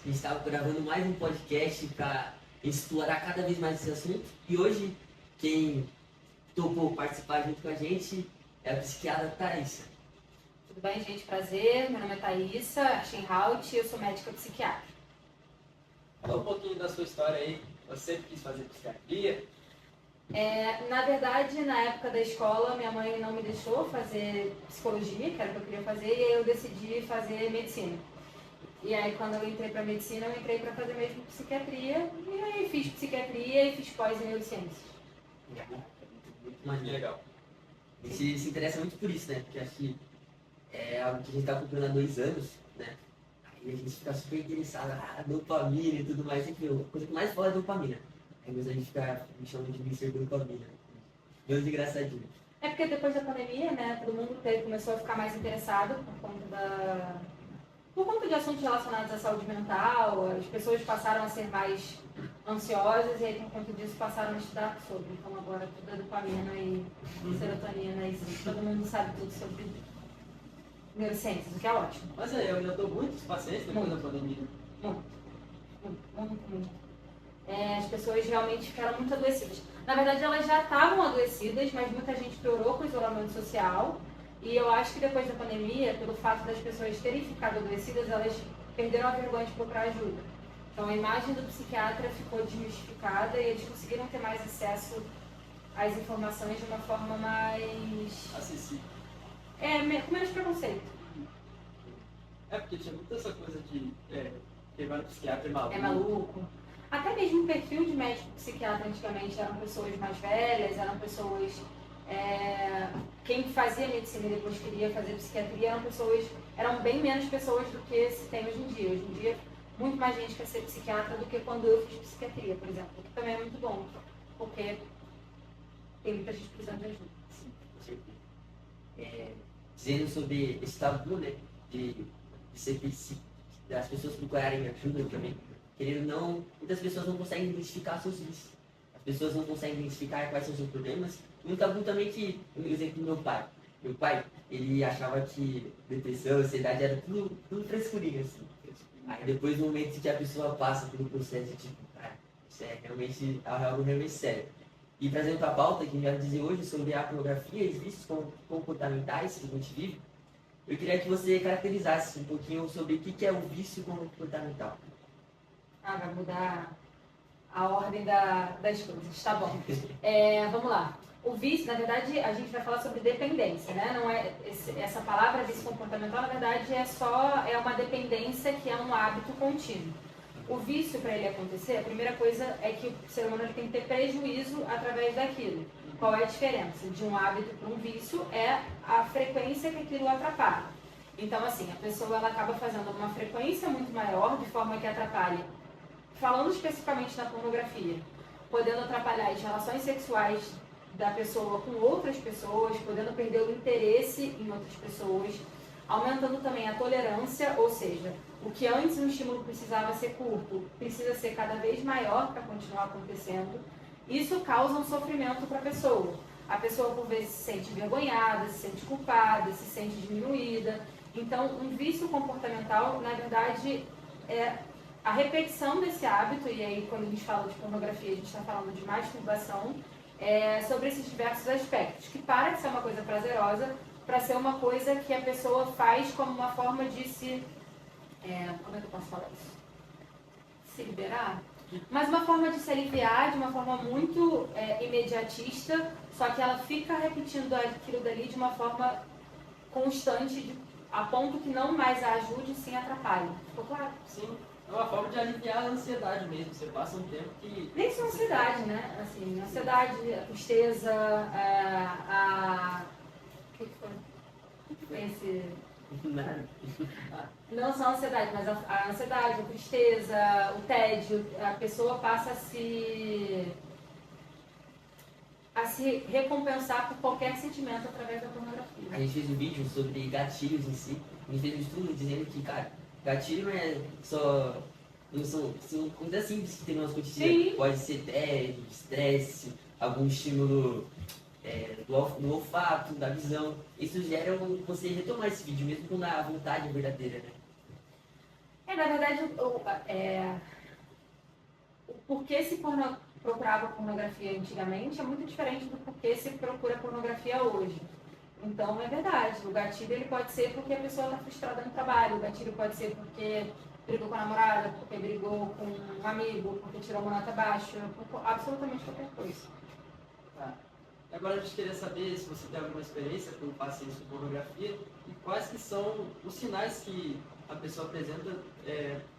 gente estava gravando mais um podcast para explorar cada vez mais esse assunto. E hoje, quem topou participar junto com a gente é a psiquiatra Thaísa. Tudo bem, gente? Prazer. Meu nome é Thaísa Schenhaut e eu sou médica psiquiatra. Fala um pouquinho da sua história aí. Você quis fazer psiquiatria? Na verdade, na época da escola, minha mãe não me deixou fazer psicologia, que era o que eu queria fazer, e aí eu decidi fazer medicina. E aí, quando eu entrei para medicina, eu entrei para fazer mesmo psiquiatria, e aí fiz psiquiatria e fiz pós em neurociências. Muito maneiro. Legal. A gente se interessa muito por isso, né? Porque acho que é algo que a gente está acompanhando há 2 anos, né? Aí a gente fica super interessado, dopamina e tudo mais, a coisa que mais fala é dopamina. Aí a gente fica me chamando de Mr. Dopamina. Meus engraçadinho. É porque depois da pandemia, né, todo mundo começou a ficar mais interessado por conta de assuntos relacionados à saúde mental, as pessoas passaram a ser mais ansiosas e aí, por conta disso, passaram a estudar sobre. Então, agora tudo é dopamina e serotonina e todo mundo sabe tudo sobre neurociências, o que é ótimo. Mas aí, aumentou muito os pacientes depois da pandemia? Muito. As pessoas realmente ficaram muito adoecidas. Na verdade, elas já estavam adoecidas, mas muita gente piorou com o isolamento social. E eu acho que depois da pandemia, pelo fato das pessoas terem ficado adoecidas, elas perderam a vergonha de procurar ajuda. Então a imagem do psiquiatra ficou desmistificada e eles conseguiram ter mais acesso às informações de uma forma mais... acessível. com menos preconceito. É porque tinha muita essa coisa de que agora psiquiatra é maluco. É maluco. Até mesmo o perfil de médico psiquiatra antigamente eram pessoas mais velhas, eram pessoas... quem fazia medicina e depois queria fazer psiquiatria eram bem menos pessoas do que se tem hoje em dia. Hoje em dia, muito mais gente quer ser psiquiatra do que quando eu fiz psiquiatria, por exemplo, o que também é muito bom, porque tem muita gente precisando de ajuda. Sim, com certeza. Dizendo sobre esse tabu, né, de ser das pessoas procurarem ajuda também, querendo ou não, muitas pessoas não conseguem identificar seus vícios. As pessoas não conseguem identificar quais são os seus problemas. E um tabu também que, por exemplo, meu pai. Meu pai, ele achava que depressão, ansiedade era tudo frescurinha, assim. Aí depois, no momento que a pessoa passa pelo processo, tipo, cara, isso é realmente algo realmente sério. E trazendo para a pauta, que a gente vai dizer hoje sobre a pornografia e os vícios comportamentais que a gente vive, eu queria que você caracterizasse um pouquinho sobre o que é o vício comportamental. Vai mudar a ordem das coisas, tá bom. Vamos lá. O vício, na verdade, a gente vai falar sobre dependência, né? Não é essa palavra vício comportamental, na verdade, é uma dependência que é um hábito contínuo. O vício, para ele acontecer, a primeira coisa é que o ser humano tem que ter prejuízo através daquilo. Qual é a diferença de um hábito para um vício? É a frequência que aquilo atrapalha. Então, assim, a pessoa ela acaba fazendo uma frequência muito maior, de forma que atrapalhe. Falando especificamente na pornografia, podendo atrapalhar as relações sexuais da pessoa com outras pessoas, podendo perder o interesse em outras pessoas, aumentando também a tolerância, ou seja, o que antes um estímulo precisava ser curto, precisa ser cada vez maior para continuar acontecendo. Isso causa um sofrimento para a pessoa. A pessoa, por vezes, se sente envergonhada, se sente culpada, se sente diminuída. Então, um vício comportamental, na verdade, é a repetição desse hábito, e aí quando a gente fala de pornografia, a gente está falando de masturbação, sobre esses diversos aspectos, que para de ser uma coisa prazerosa para ser uma coisa que a pessoa faz como uma forma de se... como é que eu posso falar isso? Se liberar? Mas uma forma de se aliviar, de uma forma muito imediatista, só que ela fica repetindo aquilo dali de uma forma constante, a ponto que não mais a ajude, sim atrapalhe. Ficou claro? Sim. É uma forma de aliviar a ansiedade mesmo. Você passa um tempo que... Nem só ansiedade, né? Assim, ansiedade, a tristeza, o que foi? Esse... Não só a ansiedade, mas a ansiedade, a tristeza, o tédio, a pessoa passa a se recompensar por qualquer sentimento através da pornografia. A gente fez um vídeo sobre gatilhos em si. A gente fez um estudo dizendo que, cara, gatilho não é só... Não são coisas simples que tem no nosso cotidiano. Pode ser tédio, estresse, algum estímulo do olfato, da visão. Isso gera você retomar esse vídeo, mesmo quando a vontade é verdadeira, né? Na verdade, o porquê se procurava pornografia antigamente é muito diferente do porquê se procura pornografia hoje. Então, é verdade, o gatilho ele pode ser porque a pessoa está frustrada no trabalho, o gatilho pode ser porque brigou com a namorada, porque brigou com um amigo, porque tirou uma nota baixa, por absolutamente qualquer coisa. Tá. Agora a gente queria saber se você tem alguma experiência com pacientes com pornografia e quais que são os sinais que a pessoa apresenta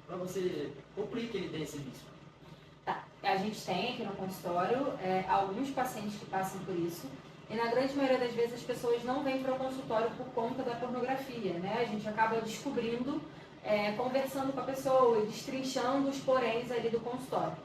para você concluir que ele tem esse vício. Tá. A gente tem aqui no consultório alguns pacientes que passam por isso. E na grande maioria das vezes as pessoas não vêm para o consultório por conta da pornografia, né? A gente acaba descobrindo, conversando com a pessoa e destrinchando os poréns ali do consultório.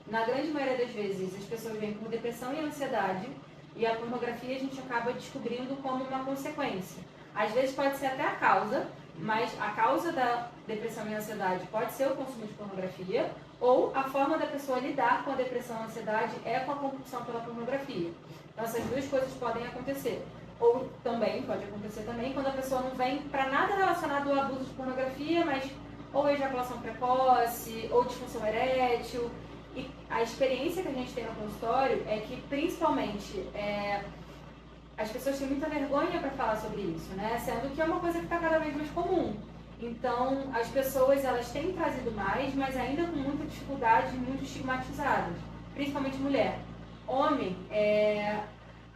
Na grande maioria das vezes as pessoas vêm por depressão e ansiedade e a pornografia a gente acaba descobrindo como uma consequência. Às vezes pode ser até a causa, mas a causa da depressão e ansiedade pode ser o consumo de pornografia ou a forma da pessoa lidar com a depressão e a ansiedade é com a compulsão pela pornografia. Então, essas duas coisas podem acontecer. Ou também, pode acontecer também, quando a pessoa não vem para nada relacionado ao abuso de pornografia, mas ou ejaculação precoce, ou disfunção erétil. E a experiência que a gente tem no consultório é que, principalmente, as pessoas têm muita vergonha para falar sobre isso, né? Sendo que é uma coisa que está cada vez mais comum. Então, as pessoas, elas têm trazido mais, mas ainda com muita dificuldade, muito estigmatizadas, principalmente mulher. Homem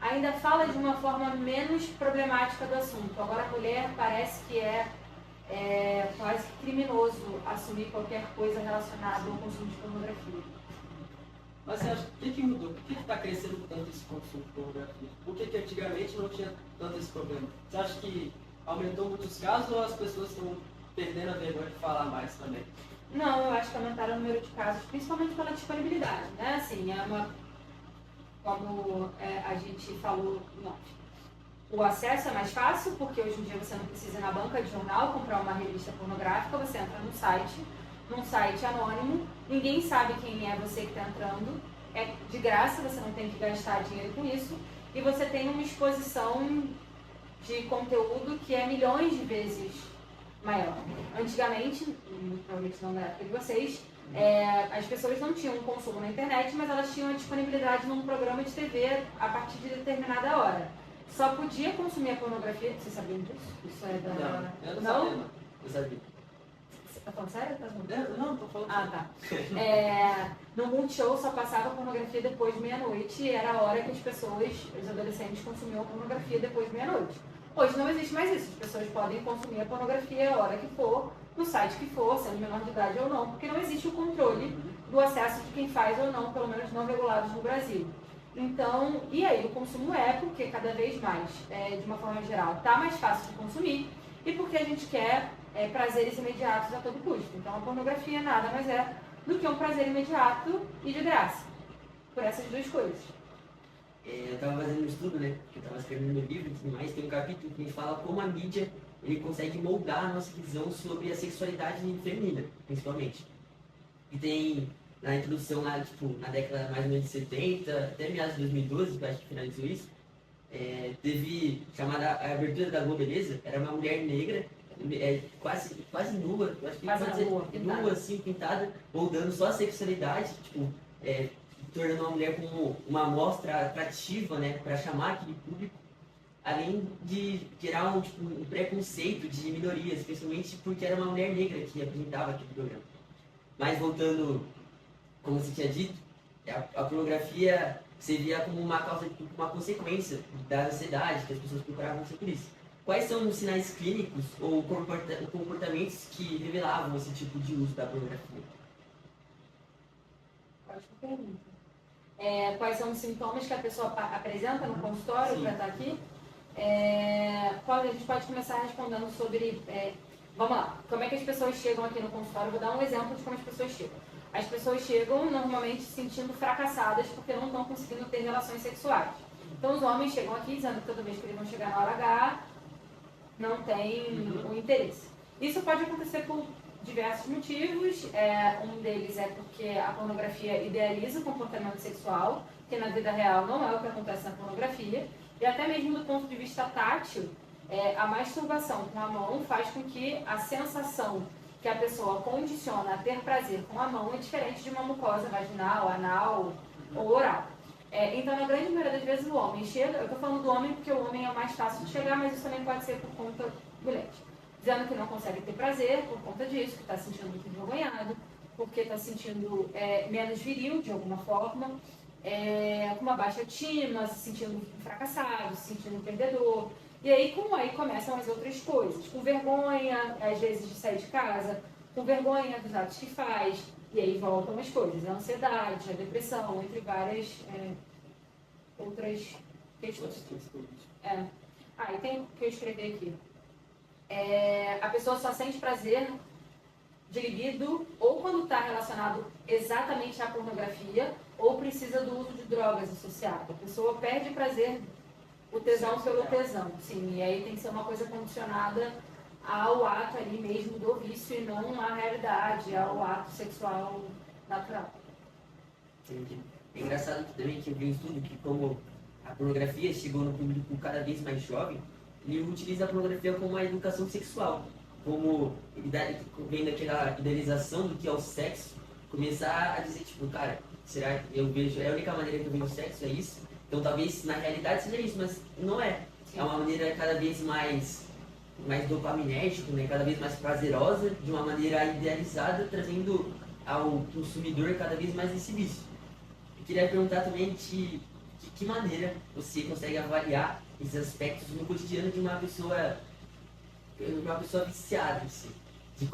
ainda fala de uma forma menos problemática do assunto. Agora, a mulher parece que é quase criminoso assumir qualquer coisa relacionada ao consumo de pornografia. Mas você acha, o que mudou? Por que está crescendo tanto esse consumo de pornografia? Por que antigamente não tinha tanto esse problema? Você acha que aumentou muitos casos ou as pessoas estão perdendo a vergonha de falar mais também? Não, eu acho que aumentaram o número de casos, principalmente pela disponibilidade, né? Assim, como a gente falou, o acesso é mais fácil, porque hoje em dia você não precisa ir na banca de jornal comprar uma revista pornográfica, você entra num site anônimo, ninguém sabe quem é você que está entrando, é de graça, você não tem que gastar dinheiro com isso, e você tem uma exposição de conteúdo que é milhões de vezes maior. Antigamente, provavelmente não na época de vocês, as pessoas não tinham um consumo na internet, mas elas tinham a disponibilidade num programa de TV a partir de determinada hora. Só podia consumir a pornografia. Vocês sabiam disso? Isso é da... Não, eu não sabia. Não? Eu sabia. Você tá falando sério? Não, tô falando. Ah, tá. No Multishow só passava pornografia depois de meia-noite e era a hora que as pessoas, os adolescentes, consumiam pornografia depois de meia-noite. Hoje não existe mais isso. As pessoas podem consumir a pornografia a hora que for, no site que for, sendo menor de idade ou não, porque não existe o controle do acesso de quem faz ou não, pelo menos não regulados no Brasil. Então, e aí o consumo porque cada vez mais, de uma forma geral, está mais fácil de consumir e porque a gente quer prazeres imediatos a todo custo. Então, a pornografia nada mais é do que um prazer imediato e de graça, por essas duas coisas. Eu estava fazendo um estudo, né? Que eu estava escrevendo meu livro e tudo mais. Tem um capítulo que fala como a mídia ele consegue moldar a nossa visão sobre a sexualidade feminina, principalmente. E tem na introdução lá, tipo, na década mais ou menos de 70, até meados de 2012, que eu acho que finalizou isso, teve chamada a abertura da Globo Beleza, era uma mulher negra, quase nua, eu acho que quase pode dizer, nua, assim, pintada, moldando só a sexualidade, tipo, tornando uma mulher como uma amostra atrativa, né, para chamar aquele público, além de gerar um preconceito de minorias, principalmente porque era uma mulher negra que apresentava aquele programa. Mas voltando, como você tinha dito, a pornografia servia como uma causa, uma consequência da ansiedade que as pessoas procuravam ser por isso. Quais são os sinais clínicos ou comportamentos que revelavam esse tipo de uso da pornografia? Ótima pergunta. Quais são os sintomas que a pessoa apresenta no consultório para estar aqui? A gente pode começar respondendo sobre... vamos lá, como é que as pessoas chegam aqui no consultório? Eu vou dar um exemplo de como as pessoas chegam. As pessoas chegam normalmente se sentindo fracassadas porque não estão conseguindo ter relações sexuais. Então os homens chegam aqui dizendo que toda vez que eles vão chegar na hora H, não tem o interesse. Isso pode acontecer por diversos motivos. Um deles é porque a pornografia idealiza o comportamento sexual, que na vida real não é o que acontece na pornografia. E até mesmo do ponto de vista tátil, a masturbação com a mão faz com que a sensação que a pessoa condiciona a ter prazer com a mão é diferente de uma mucosa vaginal, anal ou oral. Então, na grande maioria das vezes, o homem chega, eu estou falando do homem porque o homem é o mais fácil de chegar, mas isso também pode ser por conta do leite. Dizendo que não consegue ter prazer por conta disso, que está se sentindo muito envergonhado, porque está se sentindo menos viril de alguma forma, com uma baixa autoestima, se sentindo fracassado, se sentindo perdedor. E aí começam as outras coisas, com vergonha, às vezes, de sair de casa, com vergonha dos atos que faz, e aí voltam as coisas, a ansiedade, a depressão, entre várias outras questões. E tem o que eu escrevi aqui. A pessoa só sente prazer de libido ou quando está relacionado exatamente à pornografia ou precisa do uso de drogas associado. A pessoa perde prazer, o tesão pelo tesão, sim, e aí tem que ser uma coisa condicionada ao ato ali mesmo do vício e não à realidade, ao ato sexual natural. Entendi. É engraçado também que eu vi um estudo que como a pornografia chegou no público cada vez mais jovem, ele utiliza a pornografia como uma educação sexual, como vendo aquela idealização do que é o sexo, começar a dizer, tipo, cara, será que eu vejo, é a única maneira que eu vejo o sexo, é isso? Então talvez na realidade seja isso, mas não é. Sim. É uma maneira cada vez mais dopaminérgica, né? Cada vez mais prazerosa, de uma maneira idealizada, trazendo ao consumidor cada vez mais esse vício. Eu queria perguntar também de que maneira você consegue avaliar esses aspectos no cotidiano de uma pessoa viciada em si. De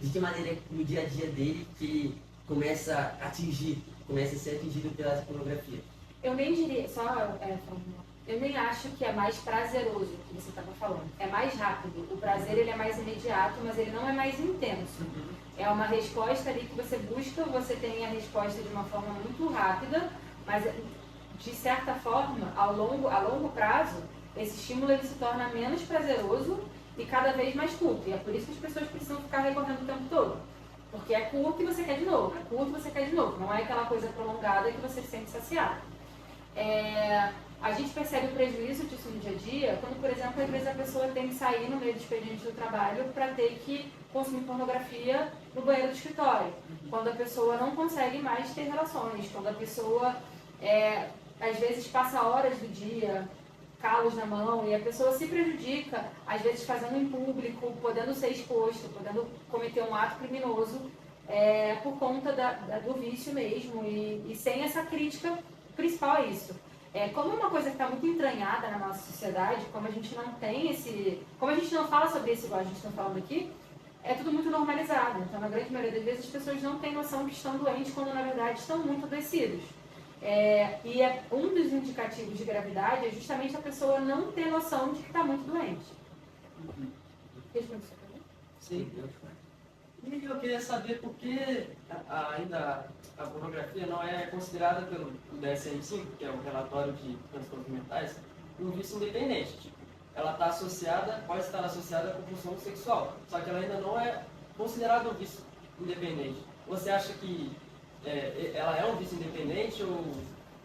que maneira no dia a dia dele que começa a ser atingido pela pornografia. Eu nem diria, eu nem acho que é mais prazeroso o que você estava falando. É mais rápido. O prazer ele é mais imediato, mas ele não é mais intenso. É uma resposta ali que você busca, você tem a resposta de uma forma muito rápida, mas de certa forma, a longo prazo, esse estímulo ele se torna menos prazeroso e cada vez mais curto. E é por isso que as pessoas precisam ficar recorrendo o tempo todo. Porque é curto e você quer de novo, é curto e você quer de novo. Não é aquela coisa prolongada que você se sente saciado. A gente percebe o prejuízo disso no dia a dia quando, por exemplo, às vezes a pessoa tem que sair no meio do expediente do trabalho para ter que consumir pornografia no banheiro do escritório. Quando a pessoa não consegue mais ter relações, quando a pessoa, às vezes, passa horas do dia, calos na mão, e a pessoa se prejudica, às vezes fazendo em público, podendo ser exposto, podendo cometer um ato criminoso por conta do vício mesmo, e sem essa crítica principal a isso. Como é uma coisa que está muito entranhada na nossa sociedade, como a gente não tem como a gente não fala sobre isso igual a gente está falando aqui, é tudo muito normalizado. Então, na grande maioria das vezes, as pessoas não têm noção que estão doentes quando, na verdade, estão muito adoecidos. Um dos indicativos de gravidade é justamente a pessoa não ter noção de que está muito doente. Responde isso também? Sim. E eu queria saber por que ainda a pornografia não é considerada pelo DSM-5, que é o relatório de transtornos mentais, um vício independente. Tipo, ela pode estar associada à compulsão sexual, só que ela ainda não é considerada um vício independente. Você acha que ela é um vício independente ou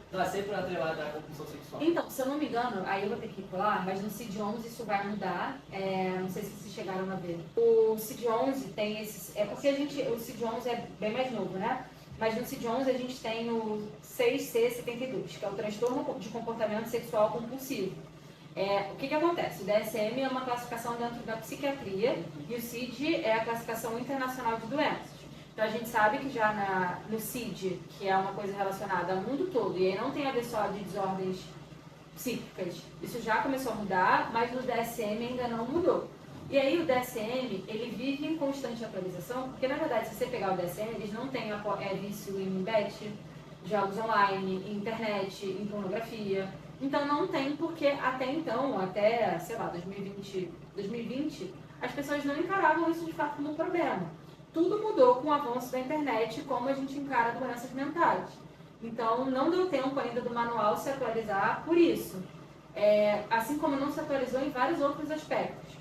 está sempre atrelada à compulsão sexual? Então, se eu não me engano, aí eu vou ter que pular, mas no CID-11 isso vai mudar. Não sei se vocês chegaram a ver. O CID-11 tem esses... porque o CID-11 é bem mais novo, né? Mas no CID-11 a gente tem o 6C72, que é o transtorno de comportamento sexual compulsivo. O que acontece? O DSM é uma classificação dentro da psiquiatria e o CID é a classificação internacional de doenças. Então a gente sabe que já no CID, que é uma coisa relacionada ao mundo todo, e aí não tem a ver só de desordens psíquicas, isso já começou a mudar, mas no DSM ainda não mudou. E aí o DSM, ele vive em constante atualização, porque na verdade se você pegar o DSM, eles não têm vício em bet, jogos online, em internet, em pornografia. Então não tem porque até então, sei lá, 2020, as pessoas não encaravam isso de fato como um problema. Tudo mudou com o avanço da internet, como a gente encara doenças mentais. Então, não deu tempo ainda do manual se atualizar por isso. Assim como não se atualizou em vários outros aspectos.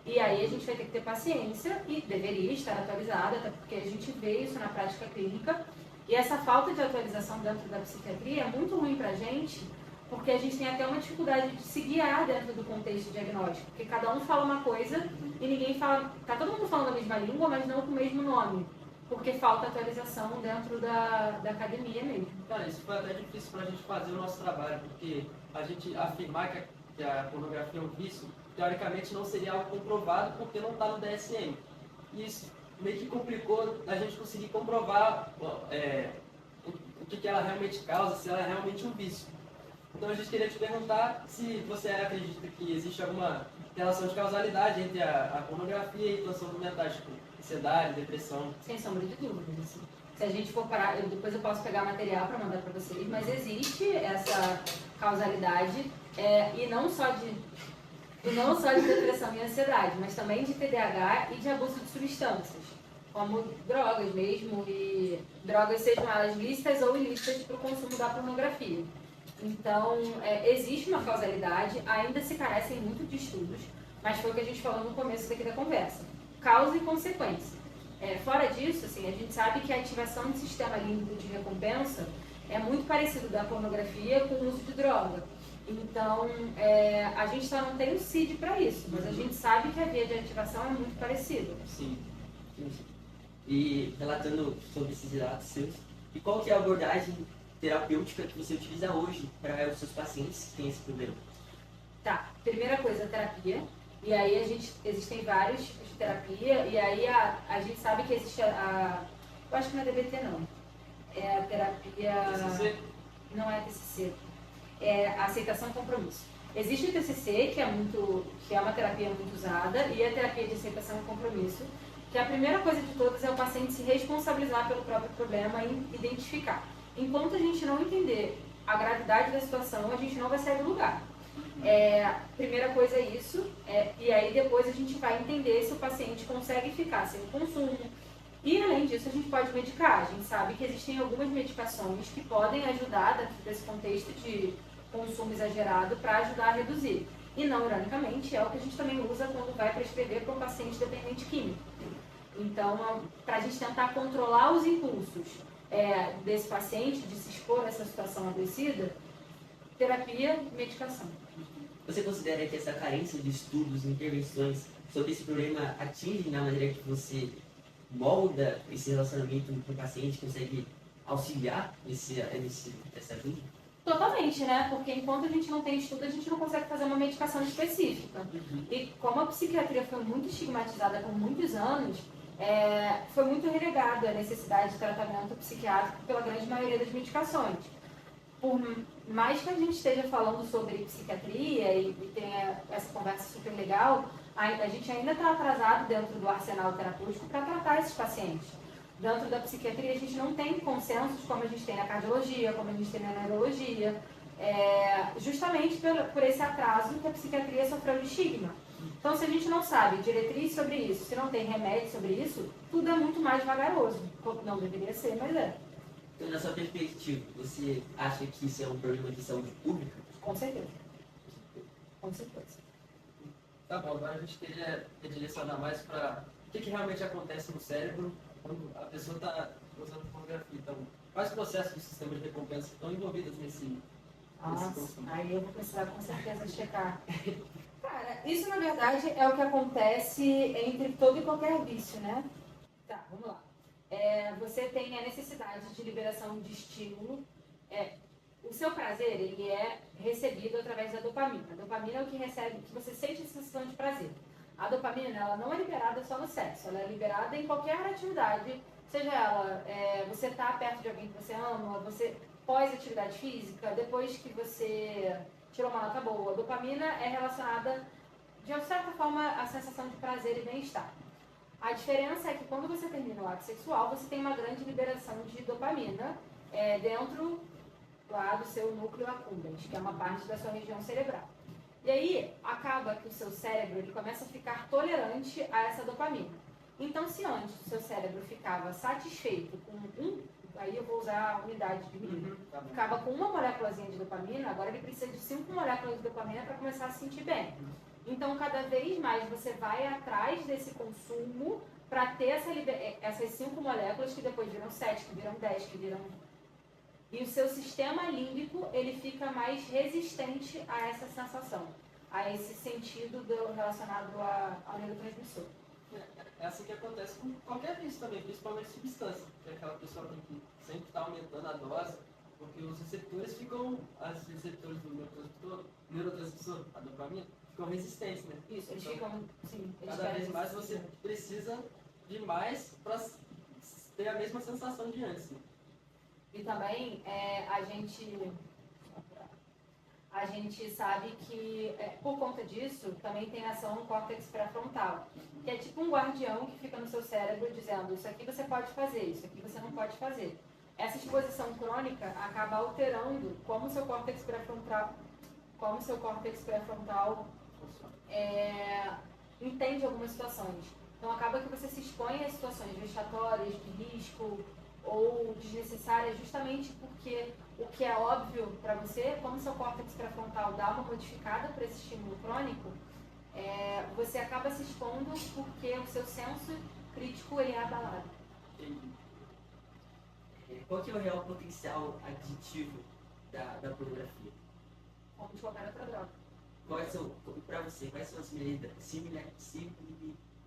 E aí a gente vai ter que ter paciência, e deveria estar atualizada, até porque a gente vê isso na prática clínica. E essa falta de atualização dentro da psiquiatria é muito ruim pra gente, porque a gente tem até uma dificuldade de se guiar dentro do contexto diagnóstico, porque cada um fala uma coisa e ninguém fala, tá todo mundo falando a mesma língua, mas não com o mesmo nome, porque falta atualização dentro da academia mesmo. Cara, isso foi até difícil para a gente fazer o nosso trabalho, porque a gente afirmar que a pornografia é um vício, teoricamente não seria algo comprovado porque não está no DSM. E isso meio que complicou a gente conseguir comprovar o que ela realmente causa, se ela é realmente um vício. Então a gente queria te perguntar se você acredita que existe alguma relação de causalidade entre a pornografia e transtornos mentais, tipo ansiedade, depressão. Sem sombra de dúvidas. Assim. Se a gente for parar, depois eu posso pegar material para mandar para vocês, mas existe essa causalidade, e não só de depressão e ansiedade, mas também de TDAH e de abuso de substâncias, como drogas mesmo, e drogas sejam elas lícitas ou ilícitas para o consumo da pornografia. Então, existe uma causalidade, ainda se carecem muito de estudos, mas foi o que a gente falou no começo daqui da conversa. Causa e consequência. Fora disso, assim, a gente sabe que a ativação do sistema límbico de recompensa é muito parecido da pornografia com o uso de droga. Então, a gente só não tem o CID para isso, mas a gente sabe que a via de ativação é muito parecida. Sim. E relatando sobre esses relatos seus, e qual que é a abordagem terapêutica que você utiliza hoje para os seus pacientes que têm esse problema? Tá, primeira coisa, terapia. E aí existem vários tipos de terapia, e aí a gente sabe que existe eu acho que não é DBT não, é a terapia... TCC? Não é TCC, é a aceitação e compromisso. Existe o TCC, que é uma terapia muito usada, e a terapia de aceitação e compromisso, que a primeira coisa de todas é o paciente se responsabilizar pelo próprio problema e identificar. Enquanto a gente não entender a gravidade da situação, a gente não vai sair do lugar. Primeira coisa é isso, e aí depois a gente vai entender se o paciente consegue ficar sem o consumo. E além disso, a gente pode medicar. A gente sabe que existem algumas medicações que podem ajudar dentro desse contexto de consumo exagerado para ajudar a reduzir. E não ironicamente, é o que a gente também usa quando vai prescrever para um paciente dependente químico. Então, para a gente tentar controlar os impulsos desse paciente, de se expor a essa situação adoecida, terapia, medicação. Você considera que essa carência de estudos e intervenções sobre esse problema atinge na maneira que você molda esse relacionamento com o paciente, consegue auxiliar essa ajuda? Totalmente, né? Porque enquanto a gente não tem estudo, a gente não consegue fazer uma medicação específica. E como a psiquiatria foi muito estigmatizada por muitos anos, foi muito relegada a necessidade de tratamento psiquiátrico pela grande maioria das medicações. Por mais que a gente esteja falando sobre psiquiatria e tenha essa conversa super legal, a gente ainda está atrasado dentro do arsenal terapêutico para tratar esses pacientes. Dentro da psiquiatria, a gente não tem consensos como a gente tem na cardiologia, como a gente tem na neurologia, justamente por esse atraso que a psiquiatria sofreu de estigma. Então, se a gente não sabe diretriz sobre isso, se não tem remédio sobre isso, tudo é muito mais vagaroso. Não deveria ser, mas é. Então, na sua perspectiva, você acha que isso é um problema de saúde pública? Com certeza. Com certeza. Tá bom, agora a gente queria direcionar mais para o que realmente acontece no cérebro quando a pessoa está usando pornografia. Então, quais processos do sistema de recompensa estão envolvidos nesse consumo? Aí eu vou precisar com certeza checar. Cara, isso na verdade é o que acontece entre todo e qualquer vício, né? Tá, vamos lá. Você tem a necessidade de liberação de estímulo. O seu prazer, ele é recebido através da dopamina. A dopamina é o que recebe, que você sente a sensação de prazer. A dopamina, ela não é liberada só no sexo, ela é liberada em qualquer atividade, seja ela, você tá perto de alguém que você ama, você pós-atividade física, depois que você tirou uma nota boa. A dopamina é relacionada, de certa forma, à sensação de prazer e bem-estar. A diferença é que quando você termina o ato sexual, você tem uma grande liberação de dopamina dentro lá do seu núcleo accumbens, que é uma parte da sua região cerebral. E aí, acaba que o seu cérebro ele começa a ficar tolerante a essa dopamina. Então, se antes o seu cérebro ficava satisfeito com aí eu vou usar a unidade de medida, ficava com uma moléculazinha de dopamina, agora ele precisa de 5 moléculas de dopamina para começar a se sentir bem. Então, cada vez mais você vai atrás desse consumo para ter essas 5 moléculas que depois viram 7, que viram 10, que viram e o seu sistema límbico ele fica mais resistente a essa sensação, a esse sentido relacionado ao neurotransmissor. É assim que acontece com qualquer vício também, principalmente substância, que aquela pessoa tem que sempre estar aumentando a dose, porque os receptores ficam, os receptores do neurotransmissor, a dopamina, ficam resistentes, né? Isso, eles Então, ficam, sim, eles cada vez perdem mais esse você sentido. precisa de mais para ter a mesma sensação de antes. Né? E também a gente sabe que, por conta disso, também tem ação no córtex pré-frontal, que é tipo um guardião que fica no seu cérebro dizendo isso aqui você pode fazer, isso aqui você não pode fazer. Essa exposição crônica acaba alterando como o seu córtex pré-frontal entende algumas situações. Então acaba que você se expõe a situações vexatórias, de risco ou desnecessárias, justamente porque o que é óbvio para você, como seu córtex pré-frontal dá uma modificada para esse estímulo crônico, você acaba se expondo porque o seu senso crítico ele é abalado. Qual que é o real potencial aditivo da pornografia? Como de qualquer outra droga. Para você, quais são as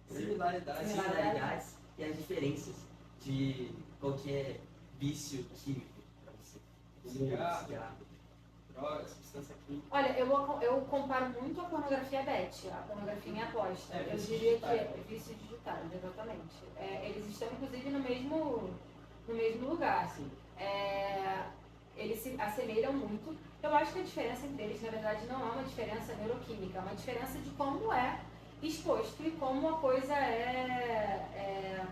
Similaridades. e as diferenças de qualquer vício químico para você? Cigarro, drogas, substância química. Olha, eu comparo muito a pornografia bet, a pornografia em aposta. Eu diria que é vício digital, exatamente. Eles estão, inclusive, no mesmo lugar. Assim, Eles se assemelham muito. Eu acho que a diferença entre eles, na verdade, não é uma diferença neuroquímica, é uma diferença de como é exposto e como a coisa é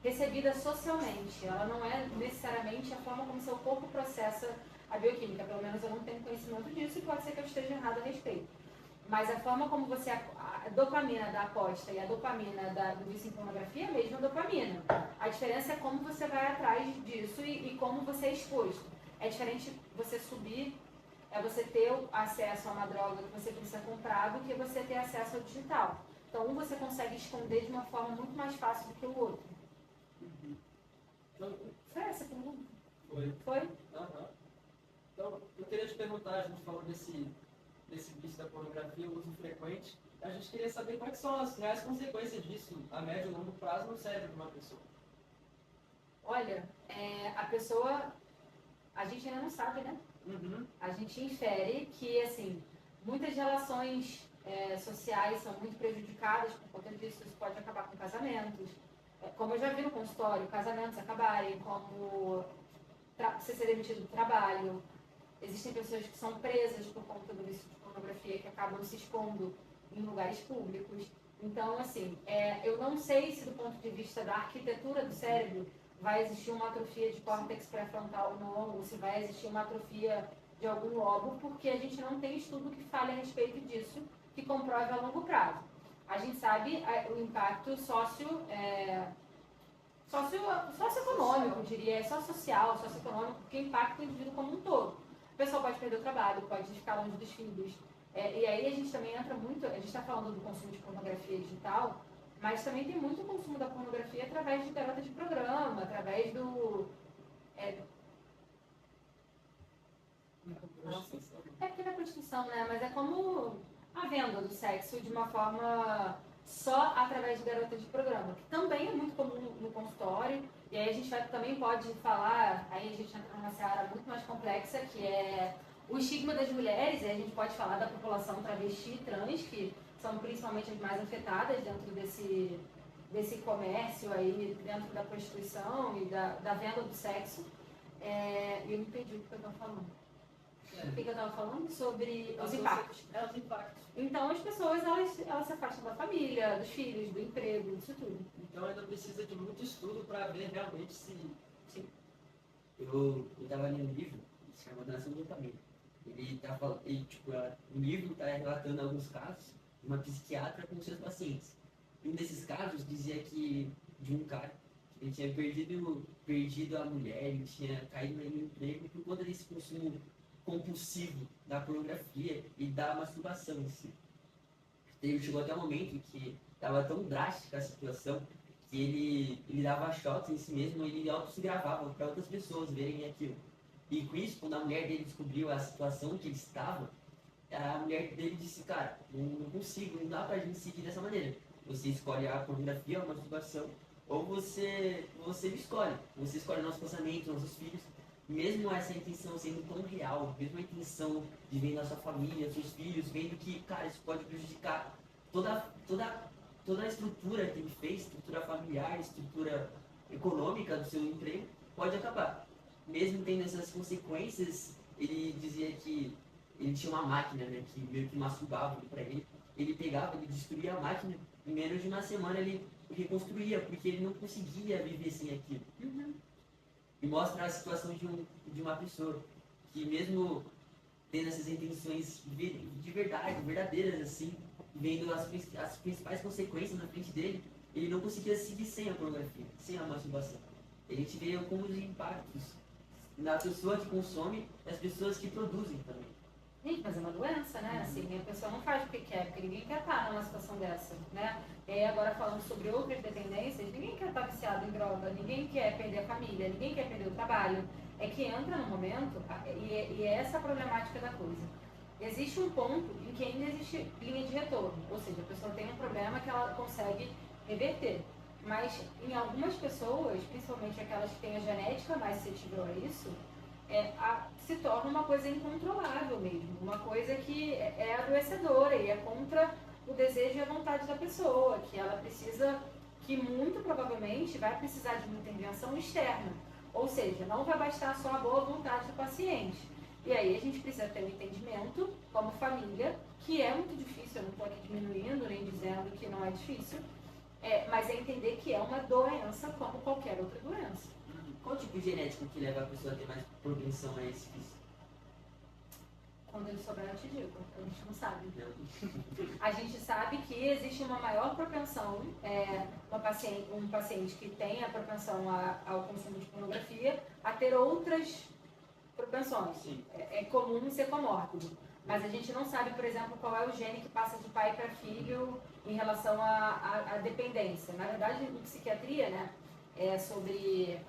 recebida socialmente. Ela não é necessariamente a forma como seu corpo processa a bioquímica. Pelo menos eu não tenho conhecimento disso e pode ser que eu esteja errada a respeito. Mas a forma como você... A dopamina da aposta e a dopamina do vício em pornografia é a mesma dopamina. A diferença é como você vai atrás disso e como você é exposto. É diferente você subir, você ter acesso a uma droga que você precisa comprar do que você ter acesso ao digital. Então, um você consegue esconder de uma forma muito mais fácil do que o outro. então, Foi essa a pergunta? foi. Foi? Então, eu queria te perguntar, a gente falou desse vício da pornografia, o uso frequente. A gente queria saber quais são as reais consequências disso a médio e longo prazo no cérebro de uma pessoa. Olha, a pessoa... A gente ainda não sabe, né? A gente infere que, assim, muitas relações sociais são muito prejudicadas por conta disso. Isso pode acabar com casamentos. Como eu já vi no consultório, casamentos acabarem, como você ser demitido do trabalho. Existem pessoas que são presas por conta do vício de pornografia, que acabam se expondo em lugares públicos. Então, assim, eu não sei se do ponto de vista da arquitetura do cérebro vai existir uma atrofia de córtex pré-frontal no longo, se vai existir uma atrofia de algum lobo, porque a gente não tem estudo que fale a respeito disso, que comprove a longo prazo. A gente sabe o impacto socioeconômico, diria, social, socioeconômico, que impacta o indivíduo como um todo. A pessoa pode perder o trabalho, pode ficar longe dos filhos. E aí a gente também entra muito, a gente está falando do consumo de pornografia digital, mas também tem muito consumo da pornografia através de garotas de programa, através do... porque não é prostituição, né? Mas é como a venda do sexo de uma forma só através de garotas de programa, que também é muito comum no consultório. E aí a gente também pode falar, aí a gente entra numa seara muito mais complexa, que é o estigma das mulheres, e aí a gente pode falar da população travesti e trans, que são principalmente as mais afetadas dentro desse comércio aí, dentro da prostituição e da venda do sexo. E eu me perdi o que eu estava falando. O que eu estava falando? Sobre os impactos. Os impactos. Então as pessoas, elas se afastam da família, dos filhos, do emprego, disso tudo. Então ainda precisa de muito estudo para ver realmente se... Sim. Eu estava lendo um livro, que se chama Nação do Dopamina. O livro está relatando alguns casos de uma psiquiatra com seus pacientes. E um desses casos dizia que de um cara que ele tinha perdido a mulher, ele tinha caído no emprego por conta desse consumo compulsivo da pornografia e da masturbação em si. Ele chegou até um momento em que estava tão drástica a situação que ele dava choques em si mesmo e ele auto se gravava para outras pessoas verem aquilo. E com isso, quando a mulher dele descobriu a situação que ele estava, a mulher dele disse, cara, não consigo, não dá pra gente seguir dessa maneira. Você escolhe a pornografia, a masturbação, ou você escolhe. Você escolhe nossos pensamentos, nossos filhos. Mesmo essa intenção sendo tão real, mesmo a intenção de ver na sua família, seus filhos, vendo que, cara, isso pode prejudicar toda a estrutura que ele fez, estrutura familiar, estrutura econômica do seu emprego, pode acabar. Mesmo tendo essas consequências, ele dizia que ele tinha uma máquina, né, que meio que masturbava para ele. Ele pegava, ele destruía a máquina, em menos de uma semana ele reconstruía, porque ele não conseguia viver sem aquilo. E mostra a situação de uma pessoa que mesmo tendo essas intenções de verdade, verdadeiras assim, vendo as principais consequências na frente dele, ele não conseguia seguir sem a pornografia, sem a masturbação. A gente vê como os impactos na pessoa que consome e as pessoas que produzem também. Gente, mas é uma doença, né? Assim, a pessoa não faz porque quer, porque ninguém quer estar numa situação dessa, né? E agora falando sobre outras dependências, ninguém quer estar viciado em droga, ninguém quer perder a família, ninguém quer perder o trabalho. É que entra no momento, e é essa a problemática da coisa. Existe um ponto em que ainda existe linha de retorno, ou seja, a pessoa tem um problema que ela consegue reverter. Mas em algumas pessoas, principalmente aquelas que têm a genética mais suscetível a isso, se torna uma coisa incontrolável mesmo, uma coisa que é adoecedora e é contra o desejo e a vontade da pessoa, que ela precisa, que muito provavelmente vai precisar de uma intervenção externa, ou seja, não vai bastar só a boa vontade do paciente. E aí a gente precisa ter um entendimento como família, que é muito difícil, eu não estou aqui diminuindo nem dizendo que não é difícil, mas é entender que é uma doença como qualquer outra doença. Qual tipo de genético que leva a pessoa a ter mais propensão a esse vício? Quando ele souber, eu te digo. A gente não sabe. Não. A gente sabe que existe uma maior propensão, um paciente que tem a propensão ao consumo de pornografia, a ter outras propensões. Sim. É comum ser comórbido. Mas a gente não sabe, por exemplo, qual é o gene que passa de pai para filho em relação à dependência. Na verdade, em psiquiatria, né, sobre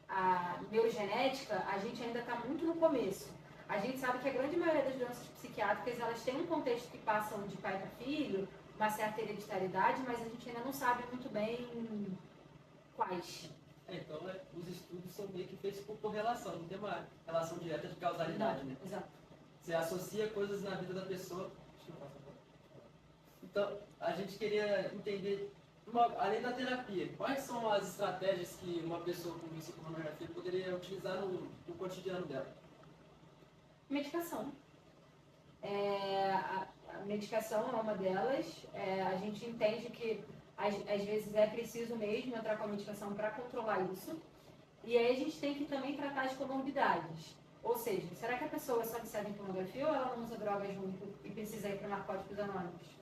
a neurogenética, a gente ainda está muito no começo. A gente sabe que a grande maioria das doenças psiquiátricas, elas têm um contexto que passam de pai para filho, uma certa hereditariedade, mas a gente ainda não sabe muito bem quais. Então, os estudos são meio que feitos por correlação, não tem uma relação direta de causalidade, Não, né? exato. Você associa coisas na vida da pessoa. Então, a gente queria entender, além da terapia, quais são as estratégias que uma pessoa com vício em pornografia poderia utilizar no cotidiano dela? Medicação. A medicação é uma delas. A gente entende que às vezes é preciso mesmo entrar com a medicação para controlar isso. E aí a gente tem que também tratar as comorbidades. Ou seja, será que a pessoa é só viciada em pornografia ou ela não usa droga junto e precisa ir para Narcóticos Anônimos?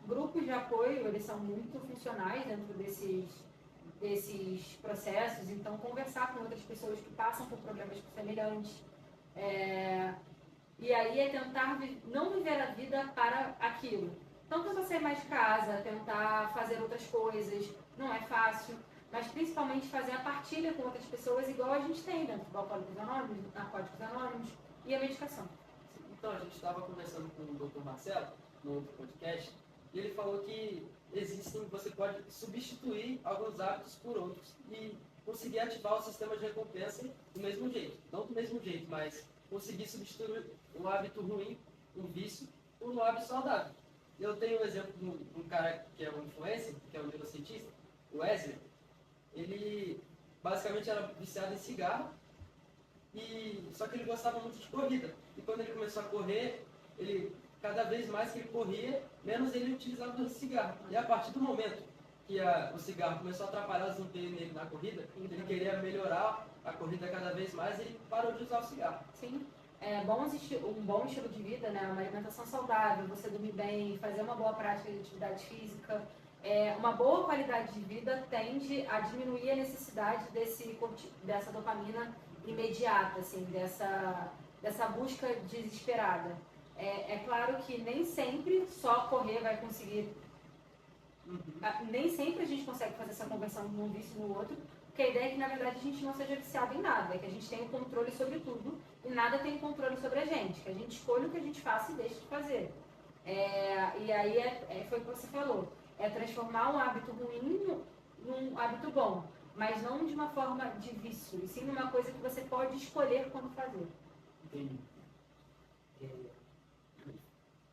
Grupos de apoio, eles são muito funcionais dentro desses processos. Então, conversar com outras pessoas que passam por problemas semelhantes. E aí é tentar não viver a vida para aquilo. Então, tentar sair mais de casa, tentar fazer outras coisas, não é fácil, mas principalmente fazer a partilha com outras pessoas, igual a gente tem dentro do Alcoólicos Anônimos, Narcóticos Anônimos e a medicação. Então, a gente estava conversando com o Dr. Marcelo, no outro podcast, e ele falou que você pode substituir alguns hábitos por outros e conseguir ativar o sistema de recompensa do mesmo jeito. Não do mesmo jeito, mas conseguir substituir um hábito ruim, um vício, por um hábito saudável. Eu tenho um exemplo de um cara que é um influencer, que é um neurocientista, o Wesley. Ele basicamente era viciado em cigarro, só que ele gostava muito de corrida. E quando ele começou a correr, cada vez mais que ele corria, menos ele utilizava o cigarro. E a partir do momento que o cigarro começou a atrapalhar o desempenho dele na corrida, ele queria melhorar a corrida cada vez mais e ele parou de usar o cigarro. Sim. Um bom estilo de vida, né? Uma alimentação saudável, você dormir bem, fazer uma boa prática de atividade física, uma boa qualidade de vida tende a diminuir a necessidade dessa dopamina imediata, assim, dessa busca desesperada. É claro que nem sempre só correr vai conseguir. Nem sempre a gente consegue fazer essa conversão de um vício no outro, Porque a ideia é que, na verdade, a gente não seja viciado em nada, é que a gente tenha o controle sobre tudo e nada tem controle sobre a gente, que a gente escolha o que a gente faça e deixe de fazer. E aí foi o que você falou, é transformar um hábito ruim num hábito bom, mas não de uma forma de vício, e sim numa coisa que você pode escolher quando fazer. Entendi.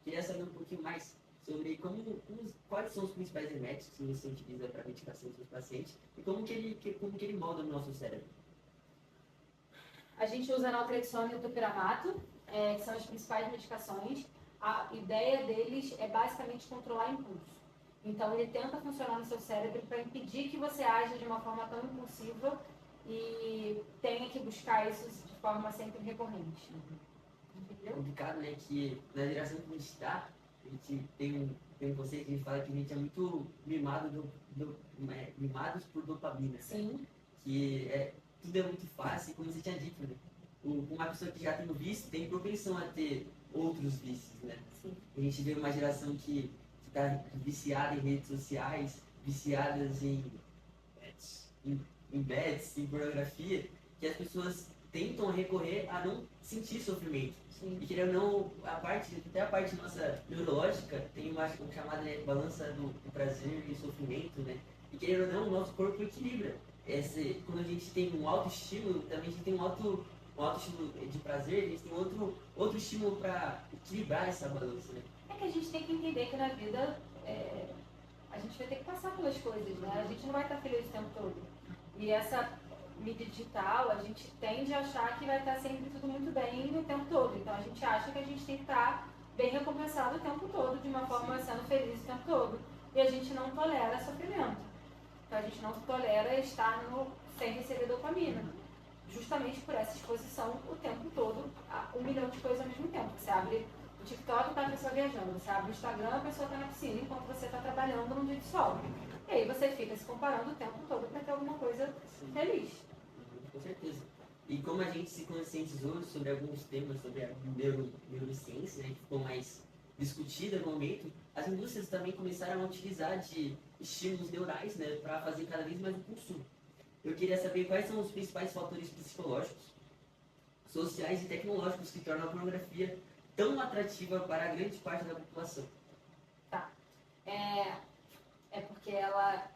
Queria saber um pouquinho mais sobre quais são os principais remédios que você utiliza para a medicação dos seus pacientes e como que ele molda no nosso cérebro. A gente usa naltrexona e o topiramato, que são as principais medicações. A ideia deles é basicamente controlar impulso. Então, ele tenta funcionar no seu cérebro para impedir que você aja de uma forma tão impulsiva e tenha que buscar isso de forma sempre recorrente. É complicado, né? Que na geração que a gente está, a gente tem um conceito que a gente fala que a gente é muito mimados por dopamina. Sim. Né? Que tudo é muito fácil, como você tinha dito, né? Uma pessoa que já tem o vício tem propensão a ter outros vícios, né? Sim. A gente vê uma geração que está viciada em redes sociais, viciadas em bets, em pornografia, que as pessoas tentam recorrer a não sentir sofrimento. Sim. E querendo ou não, até a parte nossa neurológica tem uma chamada, né, balança do prazer e sofrimento, né? E querendo ou não, o nosso corpo equilibra. Quando a gente tem um autoestímulo, também a gente tem um autoestímulo de prazer, a gente tem outro estímulo para equilibrar essa balança, né? É que a gente tem que entender que na vida a gente vai ter que passar pelas coisas, né? A gente não vai estar feliz o tempo todo. E essa mídia digital, a gente tende a achar que vai estar sempre tudo muito bem o tempo todo. Então a gente acha que a gente tem que estar bem recompensado o tempo todo, de uma forma sendo feliz o tempo todo. E a gente não tolera sofrimento. Então a gente não tolera estar sem receber dopamina. Justamente por essa exposição o tempo todo a 1 milhão de coisas ao mesmo tempo. Você abre o TikTok, está a pessoa viajando. Você abre o Instagram, a pessoa está na piscina enquanto você está trabalhando num dia de sol. E aí você fica se comparando o tempo todo para ter alguma coisa feliz. Com certeza. E como a gente se conscientizou sobre alguns temas, sobre a neurociência, né, que ficou mais discutida no momento, as indústrias também começaram a utilizar de estímulos neurais, né, para fazer cada vez mais o consumo. Eu queria saber quais são os principais fatores psicológicos, sociais e tecnológicos que tornam a pornografia tão atrativa para a grande parte da população. Tá. Porque ela...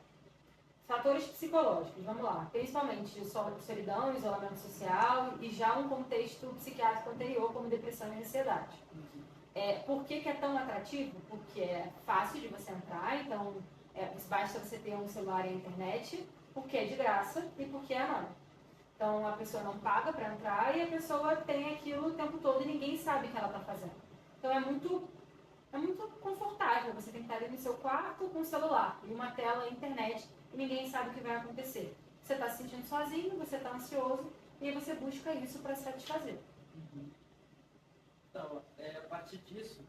Fatores psicológicos, vamos lá. Principalmente solidão, isolamento social e já um contexto psiquiátrico anterior, como depressão e ansiedade. Por que é tão atrativo? Porque é fácil de você entrar, então basta você ter um celular e a internet, porque é de graça e porque é anônimo. Então a pessoa não paga para entrar e a pessoa tem aquilo o tempo todo e ninguém sabe o que ela está fazendo. Então é muito confortável, você tem que estar ali no seu quarto com o celular e uma tela internet e ninguém sabe o que vai acontecer. Você está se sentindo sozinho, você está ansioso e aí você busca isso para se satisfazer. Então, a partir disso,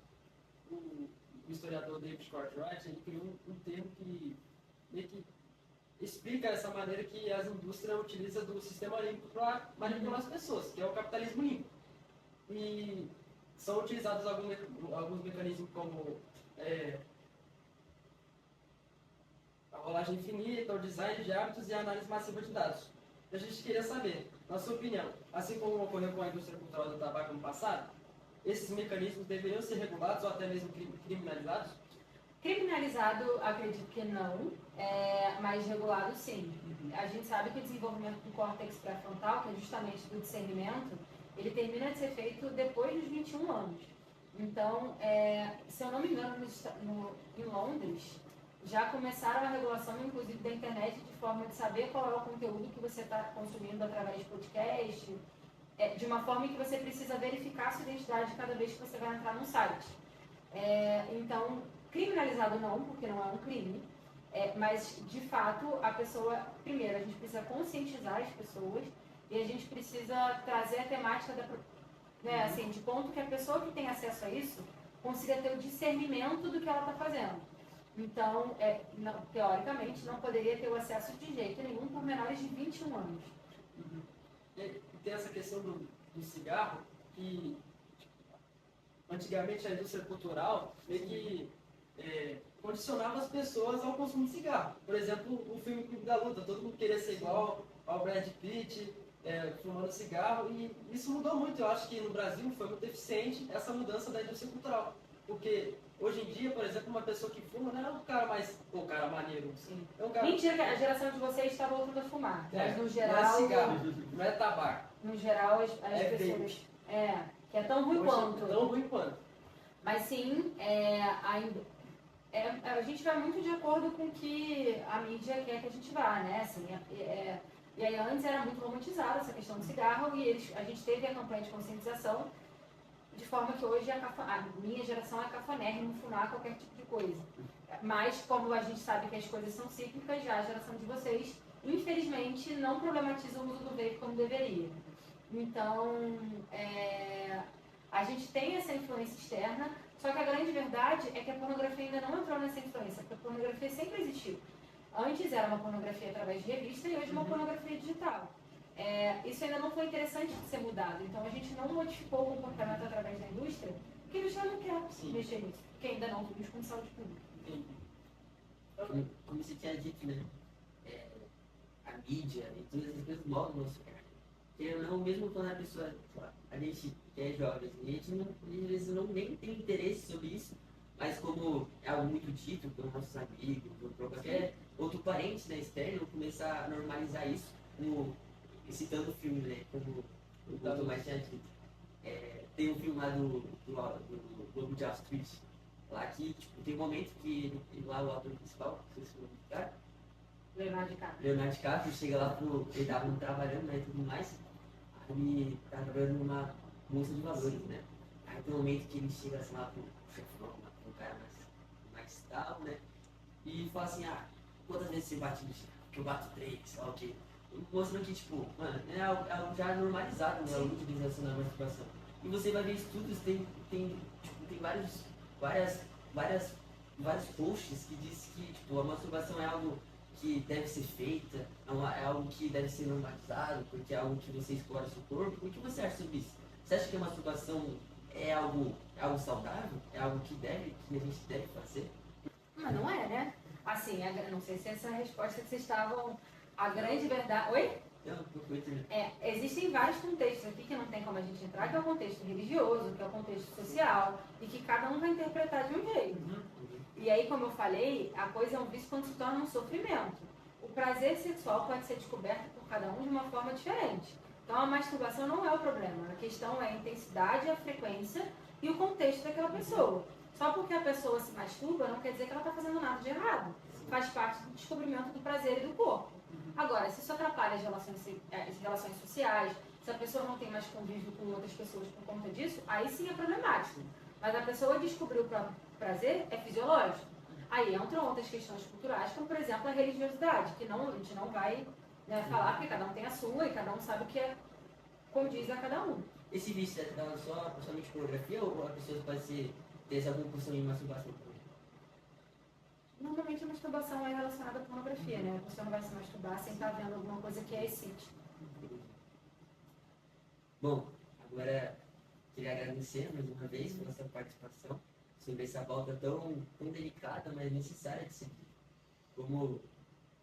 o historiador David Cartwright ele criou um termo que meio que explica essa maneira que as indústrias utilizam do sistema límbico para manipular as pessoas, que é o capitalismo límbico. E são utilizados alguns mecanismos como a rolagem infinita, o design de hábitos e a análise massiva de dados. A gente queria saber, na sua opinião, assim como ocorreu com a indústria cultural do tabaco no passado, esses mecanismos deveriam ser regulados ou até mesmo criminalizados? Criminalizado, acredito que não, mas regulado sim. A gente sabe que o desenvolvimento do córtex pré-frontal, que é justamente do discernimento, ele termina de ser feito depois dos 21 anos. Então, se eu não me engano, em Londres, já começaram a regulação, inclusive, da internet, de forma de saber qual é o conteúdo que você está consumindo através de podcast, de uma forma que você precisa verificar a sua identidade cada vez que você vai entrar num site. Então, criminalizado não, porque não é um crime, mas, de fato, a pessoa, primeiro, a gente precisa conscientizar as pessoas e a gente precisa trazer a temática assim, de ponto que a pessoa que tem acesso a isso consiga ter o discernimento do que ela está fazendo. Então, teoricamente, não poderia ter o acesso de jeito nenhum por menores de 21 anos. E tem essa questão do cigarro, que antigamente a indústria cultural meio que condicionava as pessoas ao consumo de cigarro. Por exemplo, o filme Clube da Luta, todo mundo queria ser igual ao Brad Pitt, fumando cigarro, e isso mudou muito. Eu acho que no Brasil foi muito eficiente essa mudança da indústria cultural. Porque hoje em dia, por exemplo, uma pessoa que fuma não é um cara mais, pô, cara maneiro. Sim. É um cara... Mentira que a geração de vocês está voltando a fumar. Mas no geral. Não é cigarro, não é tabaco. No geral, as pessoas. Que é tão ruim quanto. É tão ruim quanto. Mas sim, a gente vai muito de acordo com o que a mídia quer que a gente vá, né? Assim, e aí antes era muito romantizada essa questão do cigarro e a gente teve a campanha de conscientização de forma que hoje a minha geração é cafonérrimo fumar qualquer tipo de coisa. Mas como a gente sabe que as coisas são cíclicas, já a geração de vocês, infelizmente, não problematiza o uso do vape como deveria. Então, a gente tem essa influência externa, só que a grande verdade é que a pornografia ainda não entrou nessa influência, porque a pornografia sempre existiu. Antes era uma pornografia através de revista e hoje é uma pornografia digital. Isso ainda não foi interessante de ser mudado, então a gente não modificou o comportamento através da indústria, porque a indústria não quer mexer nisso, porque ainda não temos com saúde pública. Como você tinha dito, né? A mídia e todas essas coisas moldam o nosso cara. Porque não, mesmo quando a pessoa, a gente que é jovem, a gente não, às vezes não nem tem interesse sobre isso, mas como é algo muito dito por nossos amigos, por qualquer outro parente, né, externo, começar a normalizar isso, citando o filme, né, como o Tomás tinha dito. Tem um filme lá do Globo de Wall Street, lá que tipo, tem um momento que lá o ator principal, não sei se o cara, Leonardo DiCaprio chega lá ele tava trabalhando, né, e tudo mais, aí ele tá trabalhando numa bolsa de valores, né, aí tem um momento que ele chega assim lá pro chefão, um cara mais tal, né, e fala assim, quantas vezes você bate no chão? Que eu bato 3, ó, ok. Mostrando que, tipo, mano, é algo já normalizado, né, a utilização da masturbação. E você vai ver estudos, tem vários posts que dizem que, tipo, a masturbação é algo que deve ser feita, é algo que deve ser normalizado, porque é algo que você explora seu corpo. O que você acha sobre isso? Você acha que a masturbação é algo saudável? É algo que a gente deve fazer? Mas não é, né? Assim, não sei se essa é a resposta que vocês estavam... A grande verdade... Oi? Existem vários contextos aqui que não tem como a gente entrar, que é o contexto religioso, que é o contexto social, e que cada um vai interpretar de um jeito. E aí, como eu falei, a coisa é um vício quando se torna um sofrimento. O prazer sexual pode ser descoberto por cada um de uma forma diferente. Então, a masturbação não é o problema. A questão é a intensidade, a frequência e o contexto daquela pessoa. Só porque a pessoa se masturba não quer dizer que ela está fazendo nada de errado. Faz parte do descobrimento do prazer e do corpo. Agora, se isso atrapalha as relações sociais, se a pessoa não tem mais convívio com outras pessoas por conta disso, aí sim é problemático. Mas a pessoa descobriu o prazer é fisiológico. Aí entram outras questões culturais, como por exemplo a religiosidade, que a gente não vai falar, porque cada um tem a sua e cada um sabe o que condiz a cada um. Esse vício é somente pornografia ou a pessoa pode ter essa compulsão de masturbação também? Normalmente a masturbação é relacionada à pornografia, né? Você não vai se masturbar sem estar vendo alguma coisa que é excite. Bom, agora queria agradecer mais uma vez pela sua participação sobre essa pauta tão delicada, mas necessária de ser dita.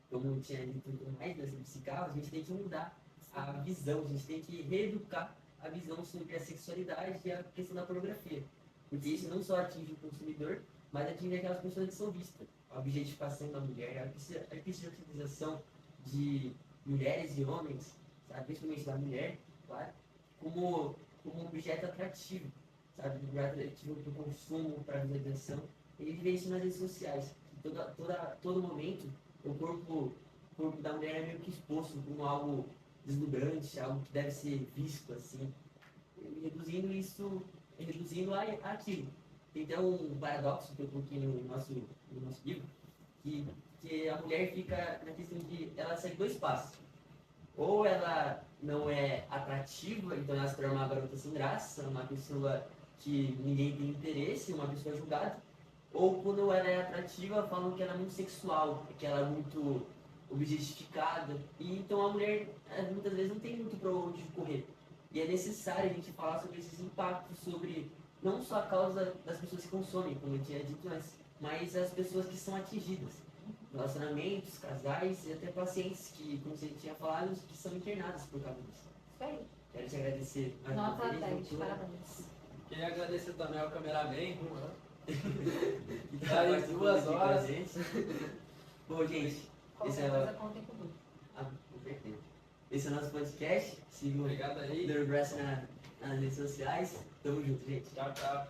Como tinha dito mais das psicalas, a gente tem que mudar a visão, a gente tem que reeducar a visão sobre a sexualidade e a questão da pornografia. Porque isso não só atinge o consumidor, mas atinge aquelas pessoas que são vistas. A objetificação da mulher, a objetificação de mulheres e homens, sabe? Principalmente da mulher, claro, como um objeto atrativo, sabe? Um objeto atrativo para o consumo, para a visualização. E ele vê isso nas redes sociais. Todo momento, o corpo da mulher é meio que exposto como algo deslumbrante, algo que deve ser visto, assim, reduzindo aquilo. Então, um paradoxo que eu coloquei no nosso livro, que a mulher fica na questão de ela segue dois passos. Ou ela não é atrativa, então ela se torna uma garota sem graça, uma pessoa que ninguém tem interesse, uma pessoa julgada. Ou quando ela é atrativa, falam que ela é muito sexual, que ela é muito objetificada. E então a mulher muitas vezes não tem muito para onde correr. E é necessário a gente falar sobre esses impactos, sobre não só a causa das pessoas que consomem, como eu tinha dito antes, mas as pessoas que são atingidas. Relacionamentos, casais e até pacientes que, como você tinha falado, que são internados por causa disso. Isso aí. Quero te agradecer. mais uma Nota vez, 10, doutora. parabéns. Queria agradecer também ao cameraman, Que Tá aí participou 2 aqui com a horas. gente. Bom, gente, esse Qualquer é coisa, o... contem comigo. Com certeza. Esse é o nosso podcast. Sigam o Obrigado aí. Dr. Brass nas redes sociais. Tamo junto, gente. Tchau, tchau.